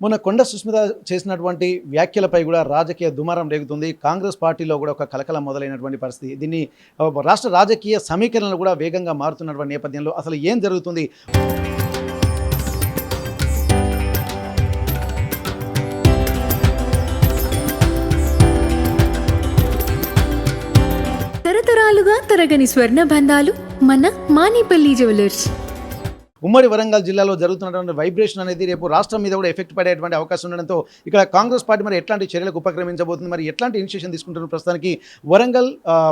మొన్న కొండ సుస్మిత చేసినటువంటి వ్యాఖ్యలపై కూడా రాజకీయ దుమారం రేగుతుంది. కాంగ్రెస్ పార్టీలో కూడా ఒక కలకలం మొదలైనటువంటి పరిస్థితి. దీన్ని రాష్ట్ర రాజకీయ సమీకరణలు కూడా వేగంగా మారుతున్నటువంటి నేపథ్యంలో అసలు ఏం జరుగుతుంది? తరతరాలుగా తరగని స్వర్ణ బంధాలు మన మానిపల్లి జ్యువెలర్స్. ఉమ్మడి వరంగల్ జిల్లాలో జరుగుతున్నటువంటి వైబ్రేషన్ అనేది రేపు రాష్ట్రం మీద కూడా ఎఫెక్ట్ పడేటువంటి అవకాశం ఉండడంతో ఇక్కడ కాంగ్రెస్ పార్టీ మరి ఎట్లాంటి చర్యలకు ఉపక్రమించబోతుంది, మరి ఎట్లాంటి ఇనిషియేషన్ తీసుకుంటున్నారు? ప్రస్తుతానికి వరంగల్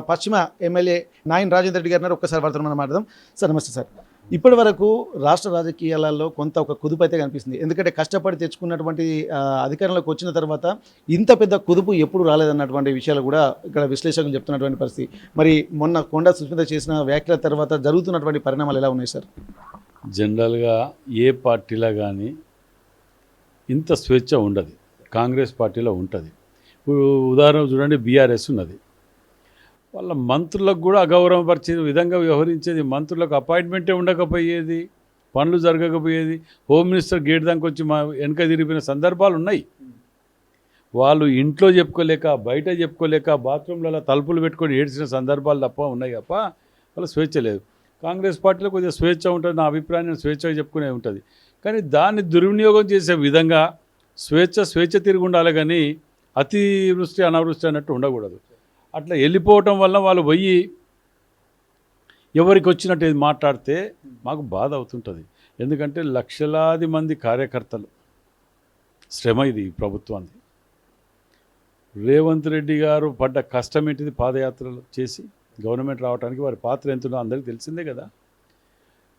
పశ్చిమ ఎమ్మెల్యే నాయన్ రాజేందర్ రెడ్డి గారు ఒక్కసారి వారితో మనం మాట్లాడదాం. సార్ నమస్తే సార్. ఇప్పటి వరకు రాష్ట్ర రాజకీయాలలో కొంత ఒక కుదుపు అయితే కనిపిస్తుంది. ఎందుకంటే కష్టపడి తెచ్చుకున్నటువంటి అధికారంలోకి వచ్చిన తర్వాత ఇంత పెద్ద కుదుపు ఎప్పుడు రాలేదన్నటువంటి విషయాలు కూడా ఇక్కడ విశ్లేషకులు చెప్తున్నటువంటి పరిస్థితి. మరి మొన్న కొండ సుస్మిత చేసిన వ్యాఖ్యల తర్వాత జరుగుతున్నటువంటి పరిణామాలు ఎలా ఉన్నాయి సార్? జనరల్గా ఏ పార్టీలో కానీ ఇంత స్వేచ్ఛ ఉండదు, కాంగ్రెస్ పార్టీలో ఉంటుంది. ఇప్పుడు ఉదాహరణ చూడండి, బీఆర్ఎస్ ఉన్నది, వాళ్ళ మంత్రులకు కూడా అగౌరవపరిచే విధంగా వ్యవహరించేది. మంత్రులకు అపాయింట్మెంటే ఉండకపోయేది, పనులు జరగకపోయేది. హోమ్ మినిస్టర్ గేట్ దానికి వచ్చి మా వెనక తిరిగిన సందర్భాలు ఉన్నాయి. వాళ్ళు ఇంట్లో చెప్పుకోలేక, బయట చెప్పుకోలేక, బాత్రూంలలో తలుపులు పెట్టుకొని ఏడ్చిన సందర్భాలు తప్ప ఉన్నాయి తప్ప వాళ్ళ స్వేచ్ఛ లేదు. కాంగ్రెస్ పార్టీలో కొద్దిగా స్వేచ్ఛ ఉంటుంది, నా అభిప్రాయాన్ని స్వేచ్ఛగా చెప్పుకునే ఉంటుంది. కానీ దాన్ని దుర్వినియోగం చేసే విధంగా స్వేచ్ఛ తిరిగి ఉండాలి, కానీ అతివృష్టి అనావృష్టి అన్నట్టు ఉండకూడదు. అట్లా వెళ్ళిపోవటం వల్ల వాళ్ళు పోయి ఎవరికి వచ్చినట్టు మాట్లాడితే మాకు బాధ అవుతుంటుంది. ఎందుకంటే లక్షలాది మంది కార్యకర్తలు శ్రమ ఇది ప్రభుత్వాన్ని. రేవంత్ రెడ్డి గారు పడ్డ కష్టం ఏంటిది? పాదయాత్రలు చేసి గవర్నమెంట్ రావడానికి వారి పాత్ర ఎంతుందో అందరికీ తెలిసిందే కదా.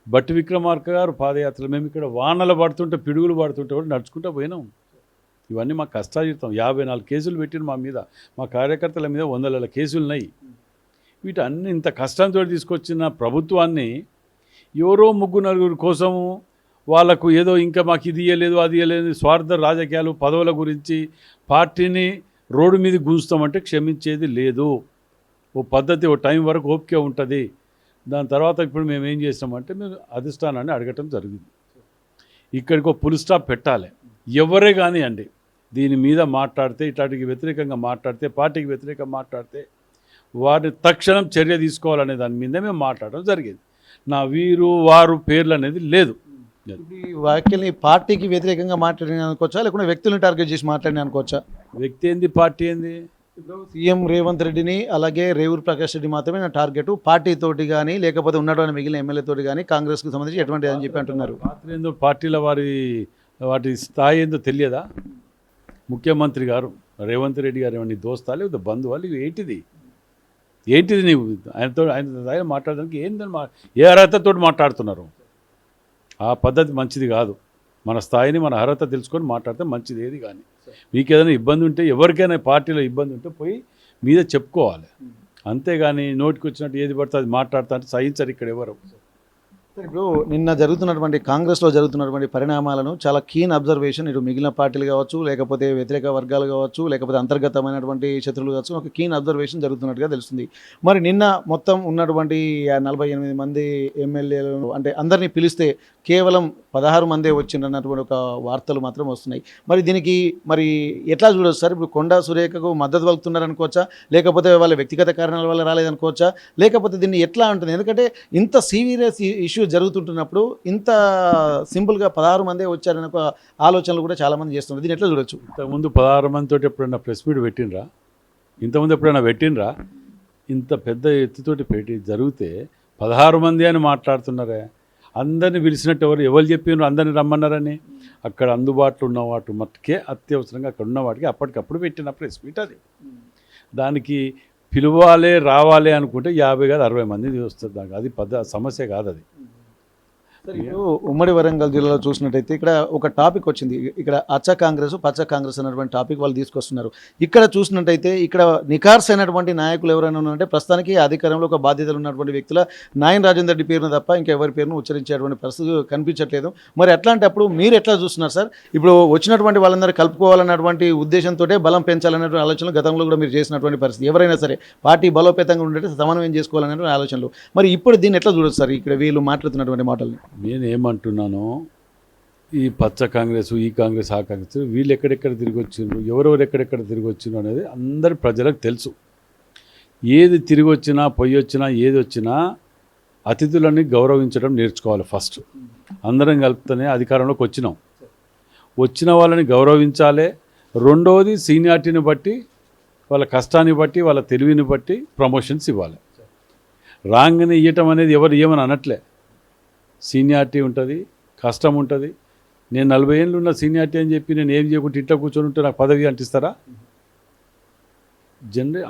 బట్టి విక్రమార్క గారు పాదయాత్రలు, మేము ఇక్కడ వానలు పడుతుంటే, పిడుగులు పడుతుంటే కూడా నడుచుకుంటూ పోయినాం. ఇవన్నీ మా కష్టాజీతం. 54 కేసులు పెట్టిన మా మీద, మా కార్యకర్తల మీద 100 కేసులు ఉన్నాయి. వీటన్ని ఇంత కష్టంతో తీసుకొచ్చిన ప్రభుత్వాన్ని ఎవరో 3-4 కోసము వాళ్ళకు ఏదో ఇంకా మాకు ఇది ఇయ్యలేదు అది ఇయ్యలేదు స్వార్థ రాజకీయాలు, పదవుల గురించి పార్టీని రోడ్డు మీద గుంజుతామంటే క్షమించేది లేదు. ఓ పద్ధతి, ఓ టైం వరకు ఓపిక ఉంటుంది. దాని తర్వాత ఇప్పుడు మేము ఏం చేస్తామంటే మేము అధిష్టానాన్ని అడగటం జరిగింది. ఇక్కడికి ఒక ఫుల్ స్టాప్ పెట్టాలి. ఎవరే కానీ అండి దీని మీద మాట్లాడితే, ఇట్లాంటికి వ్యతిరేకంగా మాట్లాడితే, పార్టీకి వ్యతిరేకంగా మాట్లాడితే వారిని తక్షణం చర్య తీసుకోవాలనే దాని మీద మేము మాట్లాడడం జరిగింది. నా వీరు వారు పేర్లు అనేది లేదు. ఈ వ్యాఖ్యల్ని పార్టీకి వ్యతిరేకంగా మాట్లాడిన అనుకోవచ్చా, లేకుంటే వ్యక్తులను టార్గెట్ చేసి మాట్లాడిన అనుకోవచ్చా? వ్యక్తి ఏంది, పార్టీ ఏంది? ఇప్పుడు సీఎం రేవంత్ రెడ్డిని అలాగే రేవూరు ప్రకాష్ రెడ్డి మాత్రమే నా టార్గెట్, పార్టీతోటి కానీ లేకపోతే ఉన్నటువంటి మిగిలిన ఎమ్మెల్యేతోటి కానీ కాంగ్రెస్కి సంబంధించి ఎటువంటి అని చెప్పి అంటున్నారు. పాత్ర ఏందో, పార్టీల వాటి స్థాయి ఏందో తెలియదా? ముఖ్యమంత్రి గారు రేవంత్ రెడ్డి గారు ఏమన్నా దోస్తా లేకపోతే బంధువులు? ఏంటిది నీవు ఆయన మాట్లాడడానికి ఏందని ఏ అర్హతతో మాట్లాడుతున్నారు? ఆ పద్ధతి మంచిది కాదు. మన స్థాయిని, మన అర్హత తెలుసుకొని మాట్లాడితే మంచిది. ఏది కానీ మీకు ఏదైనా ఇబ్బంది ఉంటే, ఎవరికైనా పార్టీలో ఇబ్బంది ఉంటే పోయి మీద చెప్పుకోవాలి. అంతేగాని నోటికి వచ్చినట్టు ఏది పడితే అది మాట్లాడుతా అంటే సహించరు ఇక్కడ ఎవరు. ఇప్పుడు నిన్న జరుగుతున్నటువంటి కాంగ్రెస్లో జరుగుతున్నటువంటి పరిణామాలను చాలా కీన్ అబ్జర్వేషన్, ఇటు మిగిలిన పార్టీలు కావచ్చు, లేకపోతే వ్యతిరేక వర్గాలు కావచ్చు, లేకపోతే అంతర్గతమైనటువంటి శత్రువులు కావచ్చు, ఒక కీన్ అబ్జర్వేషన్ జరుగుతున్నట్టుగా తెలుస్తుంది. మరి నిన్న మొత్తం ఉన్నటువంటి 48 మంది ఎమ్మెల్యేలు అంటే అందరినీ పిలిస్తే కేవలం 16 మందే వచ్చిందన్నటువంటి ఒక వార్తలు మాత్రం వస్తున్నాయి. మరి దీనికి మరి ఎట్లా చూడవచ్చు సార్? ఇప్పుడు కొండా సురేఖకు మద్దతు పలుకుతున్నారు అనుకోవచ్చా, లేకపోతే వాళ్ళ వ్యక్తిగత కారణాల వల్ల రాలేదనుకోవచ్చా, లేకపోతే దీన్ని ఎట్లా ఉంటుంది? ఎందుకంటే ఇంత సీరియస్ ఇష్యూ జరుగుతుంటున్నప్పుడు ఇంత సింపుల్గా 16 మందే వచ్చారనే ఒక ఆలోచనలు కూడా చాలామంది చేస్తున్నారు. దీన్ని ఎట్లా చూడొచ్చు? ఇంతకుముందు 16 మందితో ఎప్పుడైనా ప్రెస్ మీట్ పెట్టినరా? ఇంతకుముందు ఎప్పుడైనా పెట్టినరా? ఇంత పెద్ద ఎత్తుతోటి పెట్టి జరిగితే 16 మంది అని మాట్లాడుతున్నారే. అందరిని పిలిచినట్టు ఎవరు చెప్పినారు అందరిని రమ్మన్నారని? అక్కడ అందుబాటులో ఉన్న వాటి మట్టుకే అత్యవసరంగా అక్కడ ఉన్న వాటికి అప్పటికప్పుడు పెట్టిన ప్రెస్ మీట్ అది. దానికి పిలవాలి రావాలి అనుకుంటే 50 కాదు 60 మంది వస్తుంది. దానికి అది సమస్య కాదు అది. ఇప్పుడు ఉమ్మడి వరంగల్ జిల్లాలో చూసినట్టయితే ఇక్కడ ఒక టాపిక్ వచ్చింది. ఇక్కడ అచ్చ కాంగ్రెస్ పచ్చ కాంగ్రెస్ అనేటువంటి టాపిక్ వాళ్ళు తీసుకొస్తున్నారు. ఇక్కడ చూసినట్టయితే ఇక్కడ నిఖార్స్ అయినటువంటి నాయకులు ఎవరైనా ఉన్నారంటే ప్రస్తుతానికి అధికారంలో ఒక బాధ్యతలు ఉన్నటువంటి వ్యక్తుల నాయన్ రాజేందర్ రెడ్డి పేరును తప్ప ఇంకెవరి పేరును ఉచ్చరించేటువంటి పరిస్థితి కనిపించట్లేదు. మరి అట్లాంటప్పుడు మీరు ఎట్లా చూస్తున్నారు సార్? ఇప్పుడు వచ్చినటువంటి వాళ్ళందరూ కలుపుకోవాలన్నటువంటి ఉద్దేశంతో బలం పెంచాలనేటువంటి ఆలోచనలు గతంలో కూడా మీరు చేసినటువంటి పరిస్థితి. ఎవరైనా సరే పార్టీ బలోపేతంగా ఉంటే సమన్వయం చేసుకోవాలనేటువంటి ఆలోచనలు. మరి ఇప్పుడు దీన్ని ఎట్లా చూడొచ్చు సార్ ఇక్కడ వీళ్ళు మాట్లాడుతున్నటువంటి మాటలు? నేను ఏమంటున్నాను, ఈ పచ్చ కాంగ్రెస్, ఈ కాంగ్రెస్, ఆ కాంగ్రెస్, వీళ్ళు ఎక్కడెక్కడ తిరిగి వచ్చిండ్రు, ఎవరెవరు ఎక్కడెక్కడ తిరిగి వచ్చిండ్రు అనేది అందరి ప్రజలకు తెలుసు. ఏది తిరిగి వచ్చినా, పొయ్యి వచ్చినా, ఏది వచ్చినా అతిథులని గౌరవించడం నేర్చుకోవాలి ఫస్ట్. అందరం కలుపుతూనే అధికారంలోకి వచ్చిన వాళ్ళని గౌరవించాలి. రెండవది సీనియారిటీని బట్టి, వాళ్ళ కష్టాన్ని బట్టి, వాళ్ళ తెలివిని బట్టి ప్రమోషన్స్ ఇవ్వాలి. రాంగ్ని ఇవ్వటం అనేది ఎవరు ఏమని అనట్లే. సీనియారిటీ ఉంటుంది, కష్టం ఉంటుంది. నేను 40 ఏళ్ళు ఉన్న సీనియారిటీ అని చెప్పి నేను ఏం చేయకుండా ఇంట్లో కూర్చొని ఉంటే నాకు పదవి అంటిస్తారా?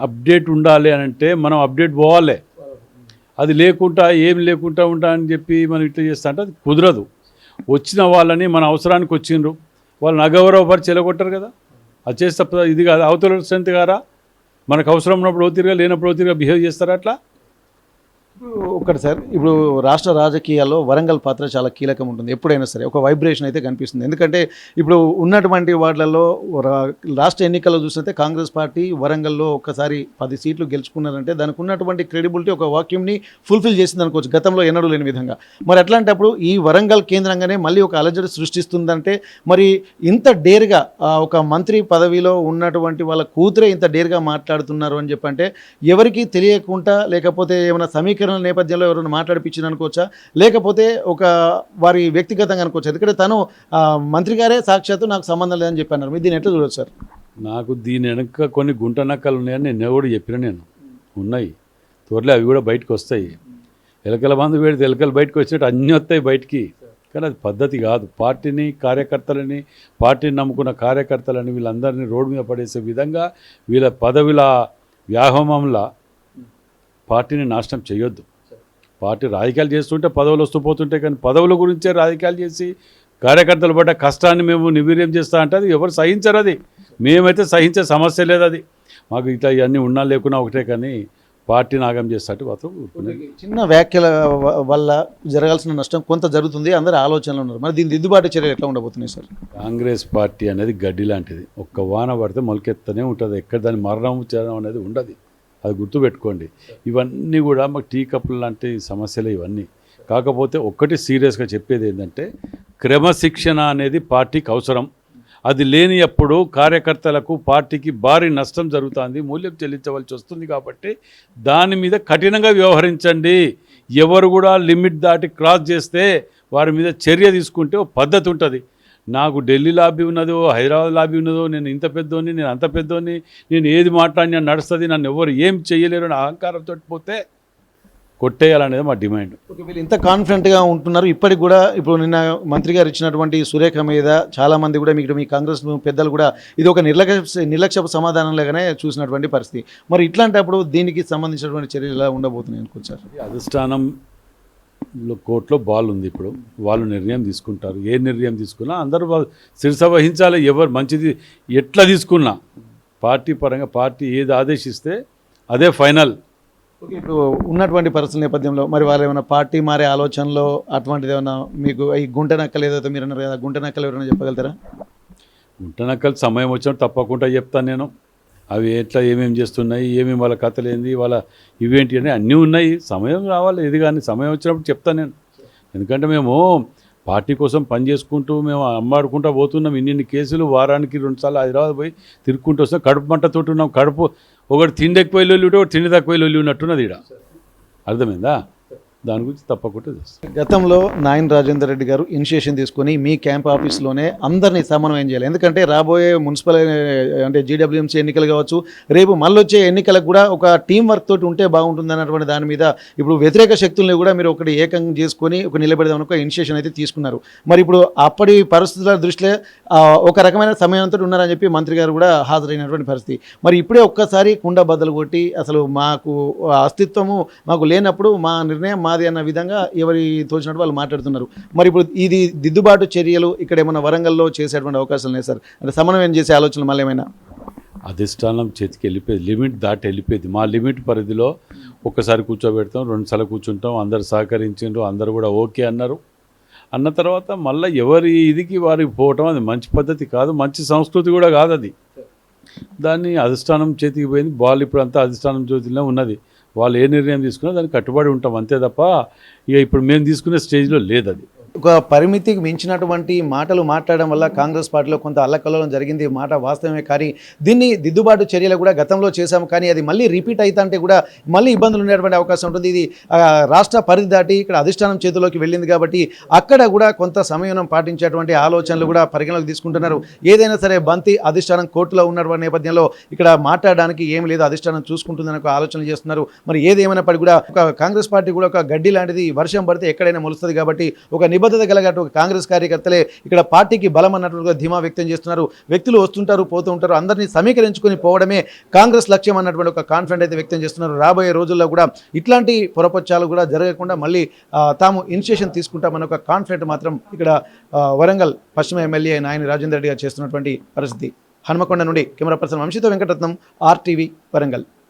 అప్డేట్ ఉండాలి అని అంటే మనం అప్డేట్ పోవాలి. అది లేకుండా ఏం లేకుండా ఉంటా అని చెప్పి మనం ఇట్లా చేస్తా అంటే అది కుదరదు. వచ్చిన వాళ్ళని మన అవసరానికి వచ్చిండ్రు, వాళ్ళని అగౌరవపరిచి ఎలగొట్టారు కదా. అది చేస్తే ఇది కాదు, అవతల స్ట్రెంత్ గారా, మనకు అవసరం ఉన్నప్పుడు ఓతిరిగా, లేనప్పుడు ఓతిరిగా బిహేవ్ చేస్తారా అట్లా? ఒకటి సార్, ఇప్పుడు రాష్ట్ర రాజకీయాల్లో వరంగల్ పాత్ర చాలా కీలకం ఉంటుంది. ఎప్పుడైనా సరే ఒక వైబ్రేషన్ అయితే కనిపిస్తుంది. ఎందుకంటే ఇప్పుడు ఉన్నటువంటి వాటిలలో రాష్ట్ర ఎన్నికల్లో చూసినట్టే కాంగ్రెస్ పార్టీ వరంగల్లో ఒక్కసారి 10 సీట్లు గెలుచుకున్నారంటే దానికి ఉన్నటువంటి క్రెడిబిలిటీ ఒక వాక్యూమ్ని ఫుల్ఫిల్ చేసింది అనుకోవచ్చు, గతంలో ఎన్నడూ లేని విధంగా. మరి అట్లాంటప్పుడు ఈ వరంగల్ కేంద్రంగానే మళ్ళీ ఒక అలజడి సృష్టిస్తుందంటే మరి ఇంత డేర్గా ఒక మంత్రి పదవిలో ఉన్నటువంటి వాళ్ళ కూతురే ఇంత డేర్గా మాట్లాడుతున్నారు అని చెప్పంటే ఎవరికి తెలియకుండా, లేకపోతే ఏమైనా సమీకరణ నేపథ్యంలో ఎవరైనా మాట్లాడిపించింది అనుకోవచ్చా, లేకపోతే ఒక వారి వ్యక్తిగతంగా అనుకోవచ్చు? ఎందుకంటే తను మంత్రి గారే సాక్షాత్తు నాకు సంబంధం లేదని చెప్పన్నారు. మీరు దీన్ని ఎట్లా చూడవచ్చు సార్? నాకు దీని వెనక కొన్ని గుంట నక్కలు ఉన్నాయని నేను కూడా చెప్పిన, నేను ఉన్నాయి త్వరలో అవి కూడా బయటకు వస్తాయి. ఎలకల మందు పెడితే ఎలకలు బయటకు వచ్చినట్టు అన్నీ వస్తాయి బయటికి. కానీ అది పద్ధతి కాదు. పార్టీని, కార్యకర్తలని, పార్టీని నమ్ముకున్న కార్యకర్తలని వీళ్ళందరినీ రోడ్డు మీద పడేసే విధంగా వీళ్ళ పదవుల వ్యాహోమంలా పార్టీని నాశనం చేయొద్దు. పార్టీ రాజకీయాలు చేస్తుంటే పదవులు వస్తూ పోతుంటే, కానీ పదవుల గురించే రాజకీయాలు చేసి కార్యకర్తలు పడ్డ కష్టాన్ని మేము నిర్వీర్యం చేస్తా అంటే అది ఎవరు సహించరు. అది మేమైతే సహించే సమస్య లేదు. అది మాకు ఇట్లా ఇవన్నీ ఉన్నా లేకున్నా ఒకటే, కానీ పార్టీ నాగం చేస్తాట్టు మాత్రం చిన్న వ్యాఖ్యల వల్ల జరగాల్సిన నష్టం కొంత జరుగుతుంది, అందరూ ఆలోచనలు ఉన్నారు. మరి దీని దిద్దుబాటు చర్యలు ఎట్లా ఉండబోతున్నాయి సార్? కాంగ్రెస్ పార్టీ అనేది గడ్డి లాంటిది. ఒక్క వాన పడితే మొలకెత్తనే ఉంటుంది. ఎక్కడ దాని మరణం చేయడం అనేది ఉండదు. అది గుర్తుపెట్టుకోండి. ఇవన్నీ కూడా మాకు టీ కప్పులు లాంటి సమస్యలు ఇవన్నీ. కాకపోతే ఒక్కటి సీరియస్గా చెప్పేది ఏంటంటే క్రమశిక్షణ అనేది పార్టీకి అవసరం. అది లేని అప్పుడు కార్యకర్తలకు, పార్టీకి భారీ నష్టం జరుగుతుంది, మూల్యం చెల్లించవలసి వస్తుంది. కాబట్టి దాని మీద కఠినంగా వ్యవహరించండి. ఎవరు కూడా లిమిట్ దాటి క్రాస్ చేస్తే వారి మీద చర్య తీసుకుంటే ఒక పద్ధతి ఉంటుంది. నాకు ఢిల్లీ లాబీ ఉన్నదో, హైదరాబాద్ లాబీ ఉన్నదో, నేను ఇంత పెద్దోని, నేను అంత పెద్దోని, నేను ఏది మాట్లాడినా నడుస్తుంది, నన్ను ఎవరు ఏం చేయలేరు అని అహంకారంతో పోతే కొట్టేయాలనేది మా డిమాండ్. ఓకే, వీళ్ళు ఇంత కాన్ఫిడెంట్గా ఉంటున్నారు ఇప్పటికి కూడా. ఇప్పుడు నిన్న మంత్రి గారు ఇచ్చినటువంటి సురేఖ మీద చాలామంది కూడా మీ కాంగ్రెస్ పెద్దలు కూడా ఇది ఒక నిర్లక్ష్యపు సమాధానంలాగానే చూసినటువంటి పరిస్థితి. మరి ఇట్లాంటప్పుడు దీనికి సంబంధించినటువంటి చర్యలు ఎలా ఉండబోతున్నాయి అనుకోవచ్చు సార్? అధిష్టానం కోర్టులో బాల్ ఉంది. ఇప్పుడు వాళ్ళు నిర్ణయం తీసుకుంటారు. ఏ నిర్ణయం తీసుకున్నా అందరూ శిరస వహించాలి. ఎవరు మంచిది ఎట్లా తీసుకున్నా పార్టీ పరంగా పార్టీ ఏది ఆదేశిస్తే అదే ఫైనల్. ఓకే, ఇప్పుడు ఉన్నటువంటి పరిస్థితుల నేపథ్యంలో మరి వాళ్ళు ఏమైనా పార్టీ మారే ఆలోచనలో అటువంటిది ఏమైనా మీకు ఈ గుంట నక్కలు ఏదైతే మీరు అన్నారు కదా, గుంట నక్కలు ఎవరైనా చెప్పగలుగుతారా? గుంట నక్కలు సమయం వచ్చినప్పుడు తప్పకుండా చెప్తాను నేను. అవి ఎట్లా ఏమేమి చేస్తున్నాయి, ఏమేమి వాళ్ళ కథలు ఏంది, వాళ్ళ ఇవేంటి అని అన్నీ ఉన్నాయి. సమయం రావాలి, ఇది కానీ సమయం వచ్చినప్పుడు చెప్తాను నేను. ఎందుకంటే మేము పార్టీ కోసం పని చేసుకుంటూ మేము అమ్మాడుకుంటూ పోతున్నాం. ఇన్ని కేసులు, వారానికి 2 సార్లు హైదరాబాద్ పోయి తిరుక్కుంటూ వస్తాం. కడుపు మంటతోటి ఉన్నాం. కడుపు ఒకటి తిండి ఎక్కువ లొల్లి ఒకటి తిండి తక్కువ లొల్లి ఉన్నట్టున్నది ఇక్కడ. అర్థమైందా? దాని గురించి తప్పకుండా చేస్తాం. గతంలో నాయన్ రాజేందర్ రెడ్డి గారు ఇనిషియేషన్ తీసుకొని మీ క్యాంప్ ఆఫీస్లోనే అందరినీ సమన్వయం చేయాలి. ఎందుకంటే రాబోయే మున్సిపల్ అంటే జీడబ్ల్యూఎంసీ ఎన్నికలు కావచ్చు, రేపు మళ్ళీ వచ్చే ఎన్నికలకు కూడా ఒక టీం వర్క్ తోటి ఉంటే బాగుంటుంది అన్నటువంటి దాని మీద ఇప్పుడు వ్యతిరేక శక్తుల్ని కూడా మీరు ఒకటి ఏకం చేసుకొని ఒక నిలబెడదామని ఒక ఇనిషియేషన్ అయితే తీసుకున్నారు. మరి ఇప్పుడు అప్పటి పరిస్థితుల దృష్టిలో ఒక రకమైన సమయంతో ఉన్నారని చెప్పి మంత్రి గారు కూడా హాజరైనటువంటి పరిస్థితి. మరి ఇప్పుడే ఒక్కసారి కుండ బద్దలు కొట్టి అసలు మాకు అస్తిత్వము మాకు లేనప్పుడు మా నిర్ణయం మాది అన్న విధంగా ఎవరి తోచినట్టు వాళ్ళు మాట్లాడుతున్నారు. మరి ఇప్పుడు ఇది దిద్దుబాటు చర్యలు ఇక్కడ ఏమైనా వరంగల్లో చేసేటువంటి అవకాశాలు లేదు సార్? అంటే సమన్వయం చేసే ఆలోచనలు మళ్ళీ ఏమైనా? అధిష్టానం చేతికి వెళ్ళిపోయింది, లిమిట్ దాటి వెళ్ళిపోయింది. మా లిమిట్ పరిధిలో ఒక్కసారి కూర్చోబెడతాం, 2 సార్లు కూర్చుంటాం. అందరు సహకరించారు, అందరూ కూడా ఓకే అన్నారు. అన్న తర్వాత మళ్ళీ ఎవరి ఇదికి వారికి పోవటం అది మంచి పద్ధతి కాదు, మంచి సంస్కృతి కూడా కాదు. అది దాన్ని అధిష్టానం చేతికి పోయింది. బాల్ ఇప్పుడు అంతా అధిష్టానం చేతిలో ఉన్నది. వాళ్ళు ఏ నిర్ణయం తీసుకున్నా దానికి కట్టుబడి ఉంటాం అంతే తప్ప ఇక ఇప్పుడు మేము తీసుకునే స్టేజ్లో లేదు అది. ఒక పరిమితికి మించినటువంటి మాటలు మాట్లాడడం వల్ల కాంగ్రెస్ పార్టీలో కొంత అల్లకల్లోలం జరిగింది, మాట వాస్తవమే. కానీ దీన్ని దిద్దుబాటు చర్యలు కూడా గతంలో చేశాము, కానీ అది మళ్ళీ రిపీట్ అవుతుంటే కూడా మళ్ళీ ఇబ్బందులు ఉండేటువంటి అవకాశం ఉంటుంది. ఇది రాష్ట్ర పరిధి దాటి ఇక్కడ అధిష్టానం చేతిలోకి వెళ్ళింది కాబట్టి అక్కడ కూడా కొంత సమయం పాటించేటువంటి ఆలోచనలు కూడా పరిగణలోకి తీసుకుంటున్నారు. ఏదైనా సరే బంతి అధిష్టానం కోర్టులో ఉన్నటువంటి నేపథ్యంలో ఇక్కడ మాట్లాడడానికి ఏం లేదు, అధిష్టానం చూసుకుంటుందని ఒక ఆలోచన చేస్తున్నారు. మరి ఏదేమైనప్పటికీ కూడా ఒక కాంగ్రెస్ పార్టీ కూడా ఒక గడ్డి లాంటిది, వర్షం పడితే ఎక్కడైనా మొలుస్తుంది కాబట్టి ఒక నిబద్ధత కలిగినట్టు ఒక కాంగ్రెస్ కార్యకర్తలే ఇక్కడ పార్టీకి బలం అన్నట్టుగా ధీమా వ్యక్తం చేస్తున్నారు. వ్యక్తులు వస్తుంటారు, పోతూ ఉంటారు, అందరినీ సమీకరించుకొని పోవడమే కాంగ్రెస్ లక్ష్యం అన్నటువంటి ఒక కాన్ఫిడెంట్ అయితే వ్యక్తం చేస్తున్నారు. రాబోయే రోజుల్లో కూడా ఇట్లాంటి పొరపచ్చాలు కూడా జరగకుండా మళ్ళీ తాము ఇనిషియేషన్ తీసుకుంటామన్న ఒక కాన్ఫిడెంట్ మాత్రం ఇక్కడ వరంగల్ పశ్చిమ ఎమ్మెల్యే నాయని రాజేందర్ రెడ్డి గారు చేస్తున్నటువంటి పరిస్థితి. హనుమకొండ నుండి కెమెరా పర్సన్ వంశీతో వెంకటరత్నం, RTV వరంగల్.